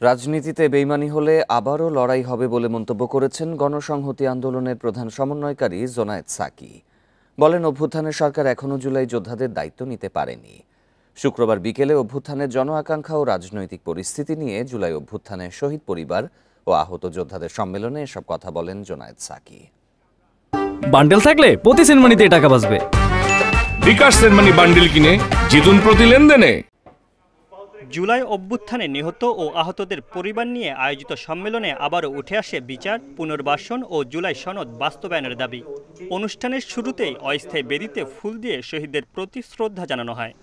রাজনীতিতে বেইমানি হলে আবারও লড়াই হবে বলে মন্তব্য করেছেন গণসংহতি আন্দোলনের প্রধান সমন্বয়কারী জোনায়েদ সাকি। বলেন, অভ্যুত্থানের সরকার এখনও জুলাই যোদ্ধাদের দায়িত্ব নিতে পারেনি। শুক্রবার বিকেলে অভ্যুত্থানের জন আকাঙ্ক্ষা ও রাজনৈতিক পরিস্থিতি নিয়ে জুলাই অভ্যুত্থানে শহীদ পরিবার ও আহত যোদ্ধাদের সম্মেলনে এসব কথা বলেন জোনায়েদ সাকি। বান্ডেল থাকলে প্রতি সেনমানিতে টাকা বাঁচবে। বিকাশ সেনমানি বান্ডেল কিনে জিতুন প্রতি লেনদেনে। জুলাই অভ্যুত্থানে নিহত ও আহতদের পরিবার নিয়ে আয়োজিত সম্মেলনে আবারও উঠে আসে বিচার, পুনর্বাসন ও জুলাই সনদ বাস্তবায়নের দাবি। অনুষ্ঠানের শুরুতেই অস্থায়ী বেদিতে ফুল দিয়ে শহীদদের প্রতি শ্রদ্ধা জানানো হয়।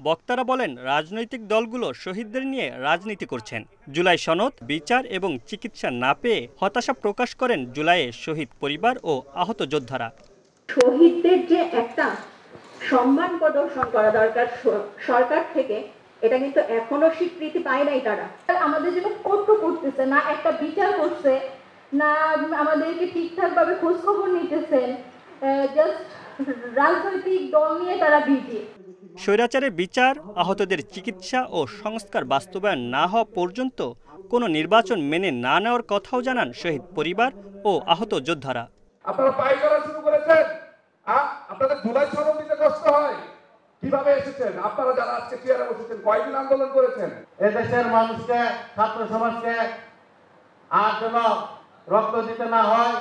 বক্তারা বলেন, রাজনৈতিক দলগুলো শহীদদের নিয়ে রাজনীতি করছেন। জুলাই সনদ, বিচার এবং চিকিৎসা না পেয়ে হতাশা প্রকাশ করেন জুলাইয়ে শহীদ পরিবার ও আহত যোদ্ধারা। শহীদদের যে একটা সম্মান প্রদর্শন করা দরকার সরকার থেকে, এটা কিন্তু এখনো স্বীকৃতি পায় নাই তারা। আমাদের জন্য কত করতেছে না, একটা বিচার করছে না, আমাদেরকে ঠিকঠাক ভাবে খোঁজ খবর নিতেছেন, জাস্ট রাজনৈতিক দল নিয়ে তারা বিজি। স্বৈরাচারের বিচার, আহতদের চিকিৎসা ও সংস্কার বাস্তবায়ন না হওয়া পর্যন্ত কোনো নির্বাচন মেনে না নেওয়ার কথাও জানান শহীদ পরিবার ও আহত যোদ্ধারা। আপনারা পায়চারা শুরু করেছেন, আপনাদের জুলাই সনদ দিতে কষ্ট হয়। কিভাবে এসেছেন আপনারা যারা আজকে চেয়ারে বসেছেন? কয়দিন আন্দোলন করেছেন? এদেশের মানুষকে, ছাত্র সমাজকে আর যেন রক্ত দিতে না হয়।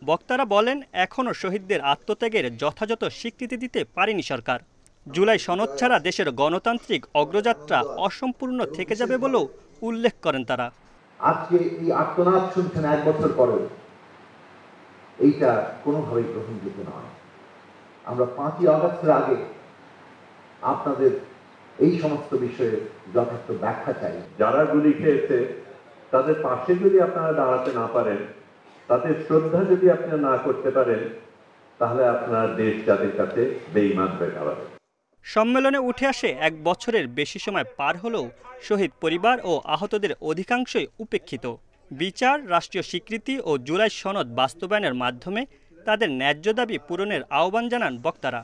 বক্তারা বলেন, এখনও শহীদদের আত্মত্যাগের যথাযথ স্বীকৃতি দিতে পারেনি সরকার। জুলাই সনদ ছাড়া দেশের গণতান্ত্রিক অগ্রযাত্রা অসম্পূর্ণ থেকে যাবে বলেও উল্লেখ করেন তারা। আজকে এই আত্মনাদ শুনছেন 1 বছর পরে, এইটা কোনোভাবেই গ্রহণযোগ্য নয়। আমরা 5ই আগস্টের আগে আপনাদের এই সমস্ত বিষয়ে যথার্থ ব্যাখ্যা চাই। যারা গুলি খেয়েছে তাদের পাশে যদি আপনারা দাঁড়াতে না পারেন, তাদের শ্রদ্ধা যদি আপনারা না করতে পারেন, তাহলে আপনারা দেশ জাতির কাছে বেঈমান হয়ে দাঁড়াবে। সম্মেলনে উঠে আসে 1 বছরের বেশি সময় পার হলেও শহীদ পরিবার ও আহতদের অধিকাংশই উপেক্ষিত। বিচার, রাষ্ট্রীয় স্বীকৃতি ও জুলাই সনদ বাস্তবায়নের মাধ্যমে তাদের ন্যায্য দাবি পূরণের আহ্বান জানান বক্তারা।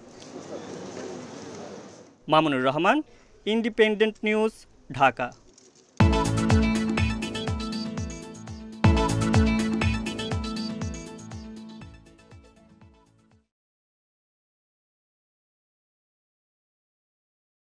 Mamunur Rahman, independent news, Dhaka.